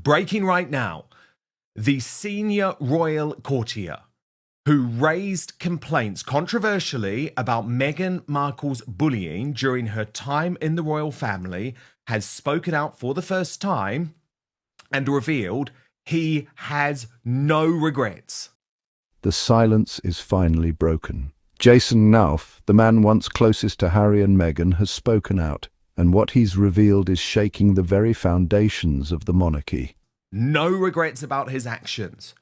Breaking right now, the senior royal courtier who raised complaints controversially about Meghan Markle's bullying during her time in the royal family has spoken out for the first time and revealed he has no regrets. The silence is finally broken. Jason Nauf, the man once closest to Harry and Meghan, has spoken out, and what he's revealed is shaking the very foundations of the monarchy. No regrets about his actions.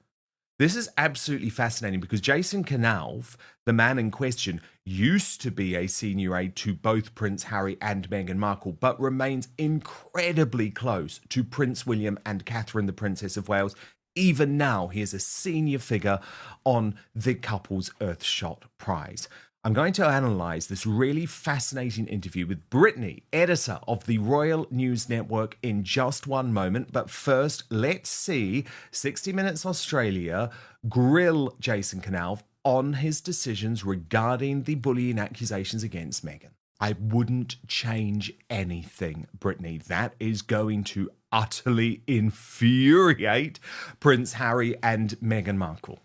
This is absolutely fascinating because Jason Knauf, the man in question, used to be a senior aide to both Prince Harry and Meghan Markle, but remains incredibly close to Prince William and Catherine, the Princess of Wales. Even now, he is a senior figure on the couple's Earthshot Prize. I'm going to analyse this really fascinating interview with Brittany, editor of the Royal News Network, in just one moment. But first, let's see 60 Minutes Australia grill Jason Knauf on his decisions regarding the bullying accusations against Meghan. I wouldn't change anything, Brittany. That is going to utterly infuriate Prince Harry and Meghan Markle.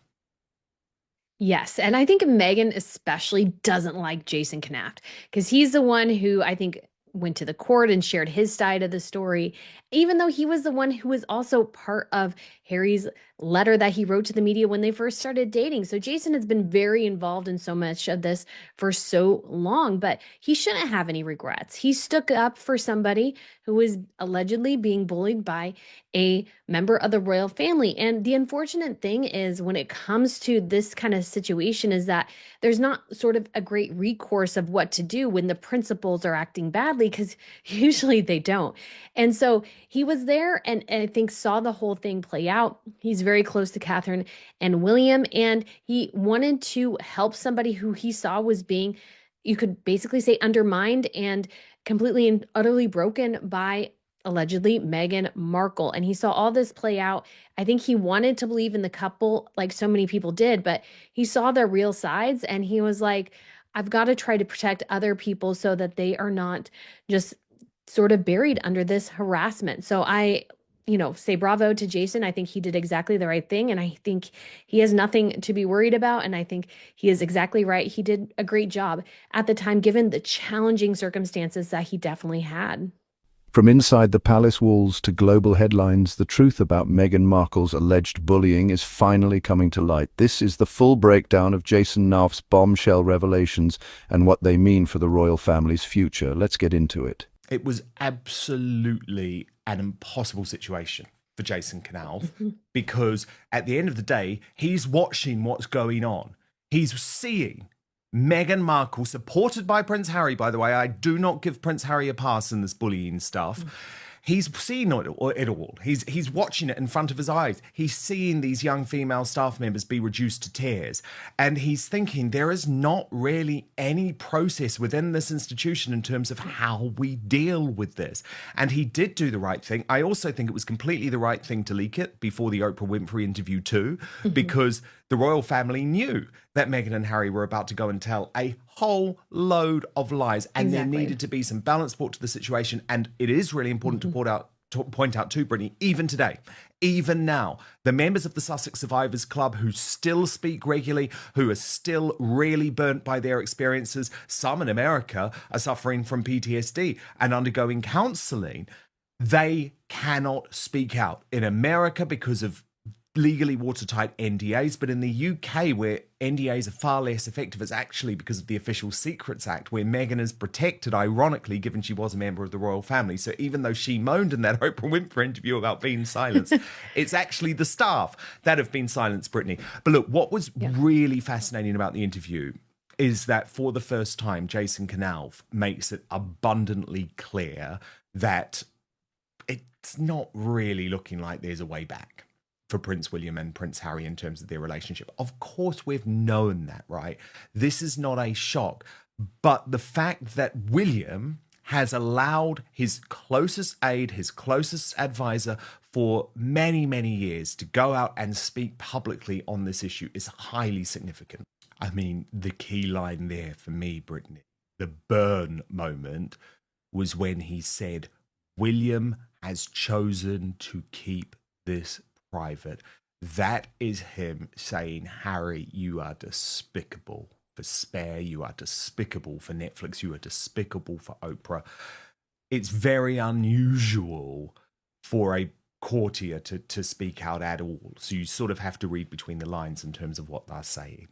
Yes, and I think Meghan especially doesn't like Jason Knaft because he's the one who I think went to the court and shared his side of the story, even though he was the one who was also part of Harry's letter that he wrote to the media when they first started dating. So Jason has been very involved in so much of this for so long, but he shouldn't have any regrets. He stuck up for somebody who was allegedly being bullied by a member of the royal family. And the unfortunate thing is when it comes to this kind of situation is that there's not sort of a great recourse of what to do when the principals are acting badly, because usually they don't. And so he was there and I think saw the whole thing play out. He's very close to Catherine and William, and he wanted to help somebody who he saw was being, you could basically say, undermined and completely and utterly broken by allegedly Meghan Markle. And he saw all this play out. I think he wanted to believe in the couple like so many people did, but he saw their real sides and he was like, I've got to try to protect other people so that they are not just sort of buried under this harassment. So I say bravo to Jason. I think he did exactly the right thing. And I think he has nothing to be worried about. And I think he is exactly right. He did a great job at the time, given the challenging circumstances that he definitely had. From inside the palace walls to global headlines, the truth about Meghan Markle's alleged bullying is finally coming to light. This is the full breakdown of Jason Nauf's bombshell revelations and what they mean for the royal family's future. Let's get into it. It was absolutely an impossible situation for Jason Knauf because at the end of the day, he's watching what's going on. He's seeing Meghan Markle, supported by Prince Harry, by the way. I do not give Prince Harry a pass in this bullying stuff. He's seeing it all. He's watching it in front of his eyes. He's seeing these young female staff members be reduced to tears. And he's thinking there is not really any process within this institution in terms of how we deal with this. And he did do the right thing. I also think it was completely the right thing to leak it before the Oprah Winfrey interview too, because the royal family knew that Meghan and Harry were about to go and tell a whole load of lies, and there needed to be some balance brought to the situation. And it is really important to point out too, Brittany, even today, even now, the members of the Sussex Survivors Club who still speak regularly, who are still really burnt by their experiences, some in America are suffering from PTSD and undergoing counselling, they cannot speak out. In America, because of legally watertight NDAs, but in the UK, where NDAs are far less effective, it's actually because of the Official Secrets Act, where Meghan is protected, ironically, given she was a member of the royal family. So even though she moaned in that Oprah Winfrey interview about being silenced, it's actually the staff that have been silenced, Brittany. But look, what was really fascinating about the interview is that for the first time, Jason Knauf makes it abundantly clear that it's not really looking like there's a way back for Prince William and Prince Harry in terms of their relationship. Of course, we've known that, right? This is not a shock. But the fact that William has allowed his closest aide, his closest advisor for many, many years to go out and speak publicly on this issue is highly significant. I mean, the key line there for me, Brittany, the burn moment, was when he said, William has chosen to keep this private. That is him saying, Harry, you are despicable for Spare, you are despicable for Netflix, you are despicable for Oprah. It's very unusual for a courtier to speak out at all. So you sort of have to read between the lines in terms of what they're saying.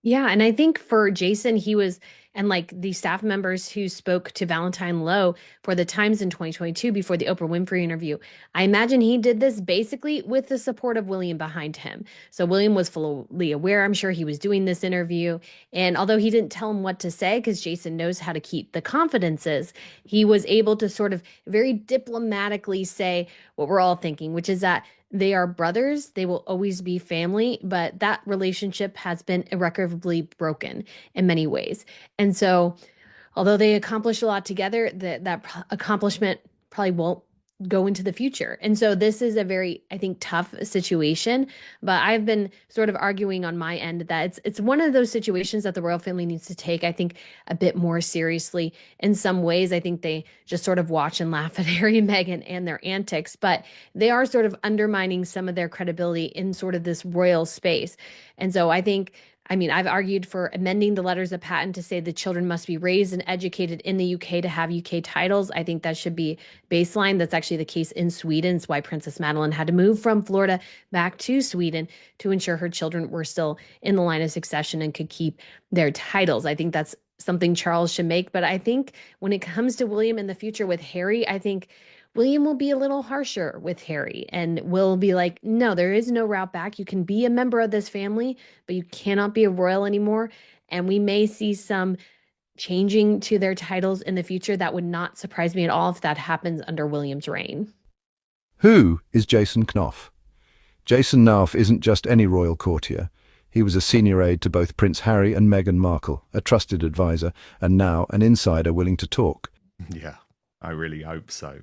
Yeah, and I think for Jason, he was, and like the staff members who spoke to Valentine Lowe for the Times in 2022 before the Oprah Winfrey interview, I imagine he did this basically with the support of William behind him. So William was fully aware, I'm sure he was doing this interview. And although he didn't tell him what to say, because Jason knows how to keep the confidences, he was able to sort of very diplomatically say what we're all thinking, which is that they are brothers. They will always be family, but that relationship has been irrecoverably broken in many ways. And so, although they accomplished a lot together, that accomplishment probably won't go into the future. And so this is a very, I think, tough situation. But I've been sort of arguing on my end that it's one of those situations that the royal family needs to take, I think, a bit more seriously. In some ways, I think they just sort of watch and laugh at Harry and Meghan and their antics, but they are sort of undermining some of their credibility in sort of this royal space. And so I think, I mean, I've argued for amending the letters of patent to say the children must be raised and educated in the UK to have UK titles. I think that should be baseline. That's actually the case in Sweden. It's why Princess Madeline had to move from Florida back to Sweden to ensure her children were still in the line of succession and could keep their titles. I think that's something Charles should make. But I think when it comes to William in the future with Harry, I think William will be a little harsher with Harry and will be like, no, there is no route back. You can be a member of this family, but you cannot be a royal anymore. And we may see some changing to their titles in the future. That would not surprise me at all if that happens under William's reign. Who is Jason Knopf? Jason Knopf isn't just any royal courtier. He was a senior aide to both Prince Harry and Meghan Markle, a trusted advisor, and now an insider willing to talk. Yeah, I really hope so.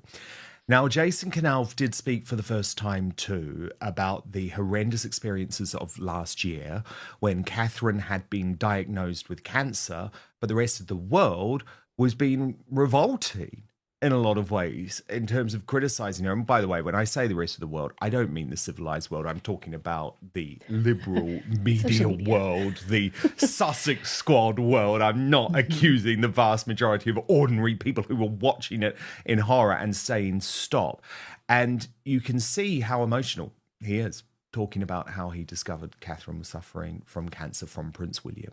Now, Jason Knauf did speak for the first time too about the horrendous experiences of last year when Catherine had been diagnosed with cancer, but the rest of the world was being revolting in a lot of ways in terms of criticizing her. And by the way, when I say the rest of the world, I don't mean the civilized world. I'm talking about the liberal media world, the Sussex Squad world. I'm not accusing the vast majority of ordinary people who were watching it in horror and saying stop. And you can see how emotional he is, talking about how he discovered Catherine was suffering from cancer from Prince William.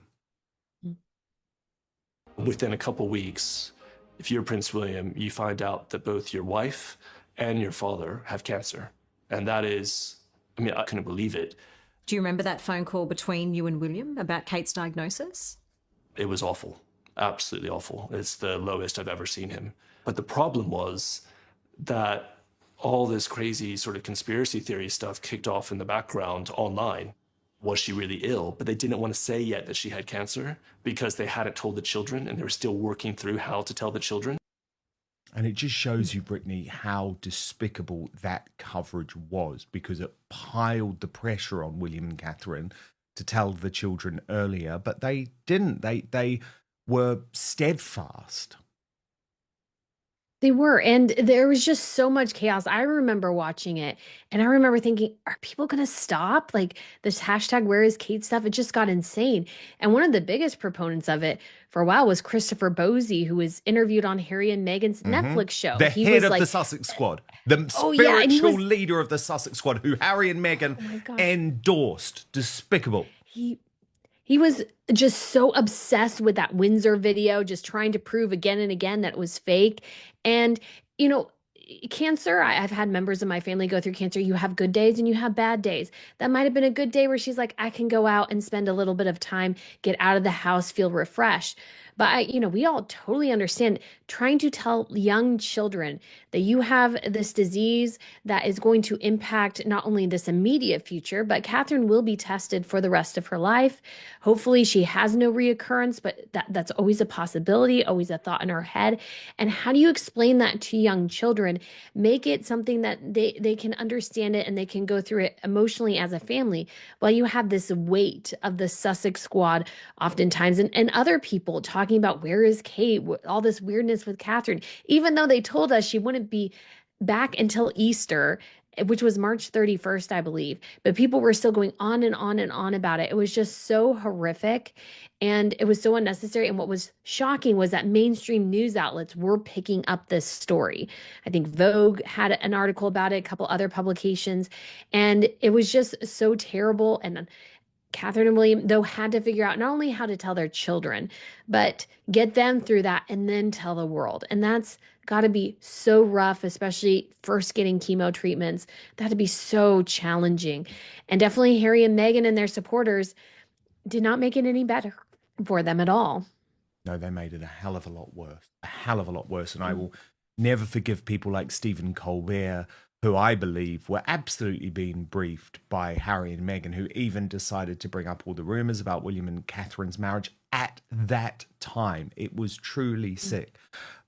Within a couple weeks, if you're Prince William, you find out that both your wife and your father have cancer. And that is, I mean, I couldn't believe it. Do you remember that phone call between you and William about Kate's diagnosis? It was awful, absolutely awful. It's the lowest I've ever seen him. But the problem was that all this crazy sort of conspiracy theory stuff kicked off in the background online. Was she really ill? But they didn't want to say yet that she had cancer because they hadn't told the children and they were still working through how to tell the children. And it just shows you, Brittany, how despicable that coverage was, because it piled the pressure on William and Catherine to tell the children earlier, but they didn't. They were steadfast. They were. And there was just so much chaos. I remember watching it and I remember thinking, are people going to stop? Like this hashtag, where is Kate stuff? It just got insane. And one of the biggest proponents of it for a while was Christopher Bosie, who was interviewed on Harry and Meghan's Netflix show. The He head was of like, the Sussex Squad, the Oh, yeah, and he spiritual was- leader of the Sussex Squad, who Harry and my Meghan gosh. endorsed. Despicable. He was just so obsessed with that Windsor video, just trying to prove again and again that it was fake. And, you know, cancer, I've had members of my family go through cancer. You have good days and you have bad days. That might have been a good day where she's like, I can go out and spend a little bit of time, get out of the house, feel refreshed. But we all totally understand trying to tell young children that you have this disease that is going to impact not only this immediate future, but Catherine will be tested for the rest of her life. Hopefully she has no reoccurrence, but that's always a possibility, always a thought in her head. And how do you explain that to young children? Make it something that they can understand it and they can go through it emotionally as a family, while you have this weight of the Sussex Squad oftentimes and other people talking about where is Kate, all this weirdness with Catherine, even though they told us she wouldn't be back until Easter. which was March 31st, I believe. But people were still going on and on and on about it. It was just so horrific and it was so unnecessary. And what was shocking was that mainstream news outlets were picking up this story. I think Vogue had an article about it, a couple other publications, and it was just so terrible. And Catherine and William, though, had to figure out not only how to tell their children, but get them through that and then tell the world. And that's got to be so rough, especially first getting chemo treatments. That had to be so challenging. And definitely Harry and Meghan and their supporters did not make it any better for them at all. No, they made it a hell of a lot worse. A hell of a lot worse. And I will never forgive people like Stephen Colbert, who I believe were absolutely being briefed by Harry and Meghan, who even decided to bring up all the rumours about William and Catherine's marriage at that time. It was truly sick.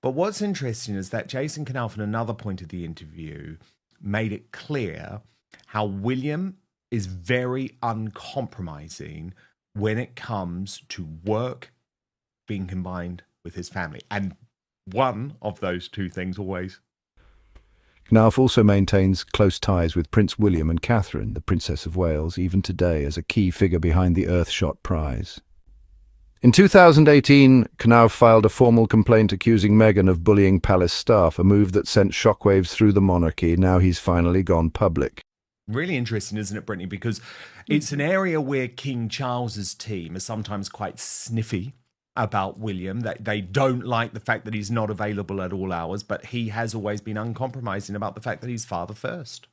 But what's interesting is that Jason Knauf, at another point of the interview, made it clear how William is very uncompromising when it comes to work being combined with his family. And one of those two things always. Knauf also maintains close ties with Prince William and Catherine, the Princess of Wales, even today as a key figure behind the Earthshot Prize. In 2018, Knauf filed a formal complaint accusing Meghan of bullying palace staff, a move that sent shockwaves through the monarchy. Now he's finally gone public. Really interesting, isn't it, Brittany? Because it's an area where King Charles's team is sometimes quite sniffy about William, that they don't like the fact that he's not available at all hours, but he has always been uncompromising about the fact that he's father first.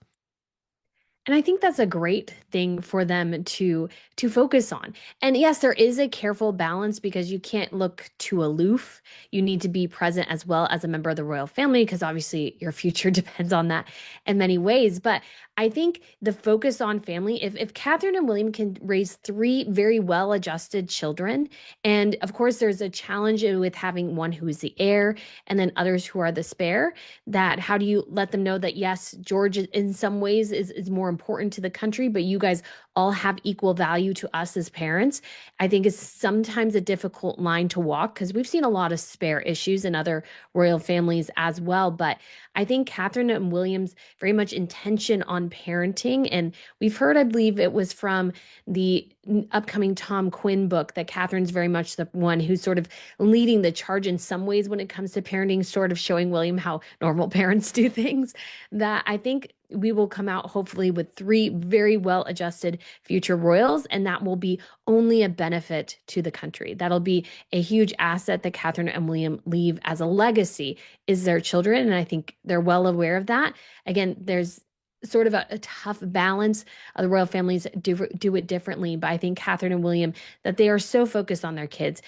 And I think that's a great thing for them to focus on. And yes, there is a careful balance because you can't look too aloof. You need to be present as well as a member of the royal family because obviously your future depends on that in many ways. But I think the focus on family, if Catherine and William can raise 3 very well-adjusted children, and of course there's a challenge with having one who is the heir and then others who are the spare, that how do you let them know that yes, George in some ways is more important to the country, but you guys all have equal value to us as parents. I think is sometimes a difficult line to walk because we've seen a lot of spare issues in other royal families as well. But I think Catherine and William's very much intention on parenting, and we've heard, I believe it was from the upcoming Tom Quinn book, that Catherine's very much the one who's sort of leading the charge in some ways when it comes to parenting, sort of showing William how normal parents do things, that I think we will come out hopefully with 3 very well-adjusted future royals, and that will be only a benefit to the country. That'll be a huge asset that Catherine and William leave as a legacy, is their children, and I think they're well aware of that. Again, there's sort of a tough balance. The royal families do it differently, but I think Catherine and William, that they are so focused on their kids,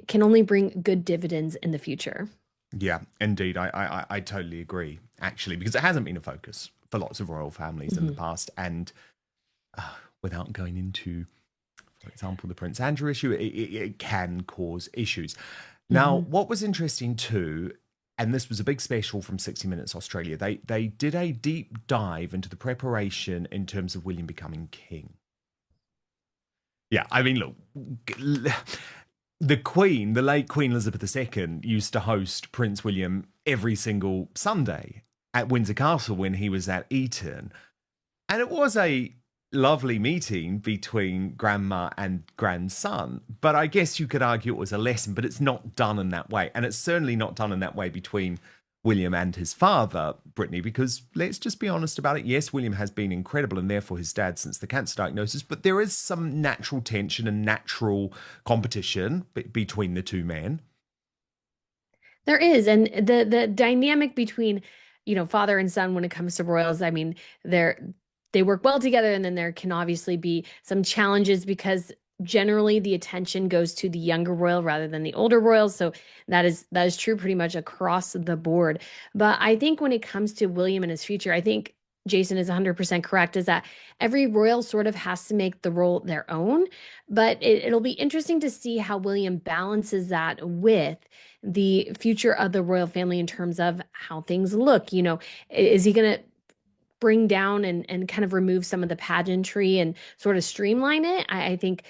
can only bring good dividends in the future. Yeah, indeed. I totally agree, actually, because it hasn't been a focus for lots of royal families in the past. And without going into, for example, the Prince Andrew issue, it can cause issues. Now, what was interesting too, and this was a big special from 60 Minutes Australia, they did a deep dive into the preparation in terms of William becoming king. Yeah, I mean, look, the Queen, the late Queen Elizabeth II, used to host Prince William every single Sunday at Windsor Castle when he was at Eton. And it was a lovely meeting between grandma and grandson. But I guess you could argue it was a lesson, but it's not done in that way. And it's certainly not done in that way between William and his father, Brittany, because let's just be honest about it. Yes, William has been incredible and therefore his dad since the cancer diagnosis, but there is some natural tension and natural competition between the two men. There is. And the dynamic between, father and son when it comes to royals, I mean, they work well together, and then there can obviously be some challenges because generally the attention goes to the younger royal rather than the older royals. So that is true pretty much across the board. But I think when it comes to William and his future, I think Jason is 100% correct, is that every royal sort of has to make the role their own. But it'll be interesting to see how William balances that with the future of the royal family in terms of how things look. Is he going to bring down and kind of remove some of the pageantry and sort of streamline it? I think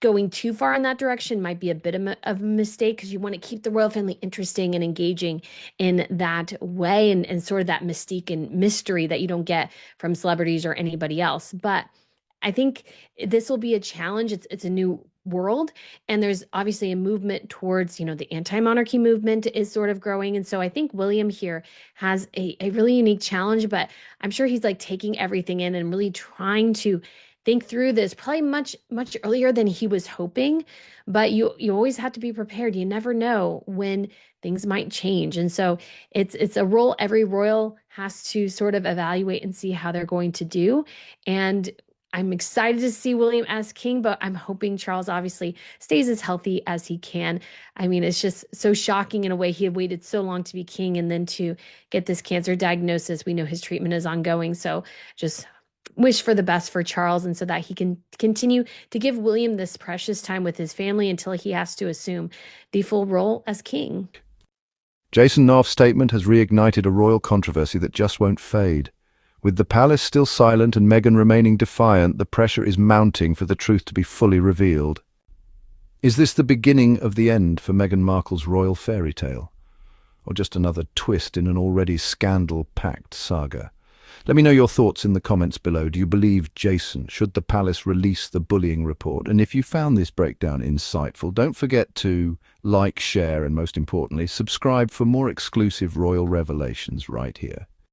going too far in that direction might be a bit of a mistake, because you want to keep the royal family interesting and engaging in that way, and sort of that mystique and mystery that you don't get from celebrities or anybody else. But I think this will be a challenge. It's a new world, and there's obviously a movement towards, the anti-monarchy movement is sort of growing. And so I think William here has a really unique challenge, but I'm sure he's like taking everything in and really trying to think through this probably much earlier than he was hoping. But you always have to be prepared. You never know when things might change. And so it's a role every royal has to sort of evaluate and see how they're going to do. And I'm excited to see William as king, but I'm hoping Charles obviously stays as healthy as he can. I mean, it's just so shocking in a way. He had waited so long to be king, and then to get this cancer diagnosis. We know his treatment is ongoing. So just wish for the best for Charles, and so that he can continue to give William this precious time with his family until he has to assume the full role as king. Jason Knopf's statement has reignited a royal controversy that just won't fade. With the palace still silent and Meghan remaining defiant, the pressure is mounting for the truth to be fully revealed. Is this the beginning of the end for Meghan Markle's royal fairy tale? Or just another twist in an already scandal-packed saga? Let me know your thoughts in the comments below. Do you believe Jason? Should the palace release the bullying report? And if you found this breakdown insightful, don't forget to like, share, and most importantly, subscribe for more exclusive royal revelations right here.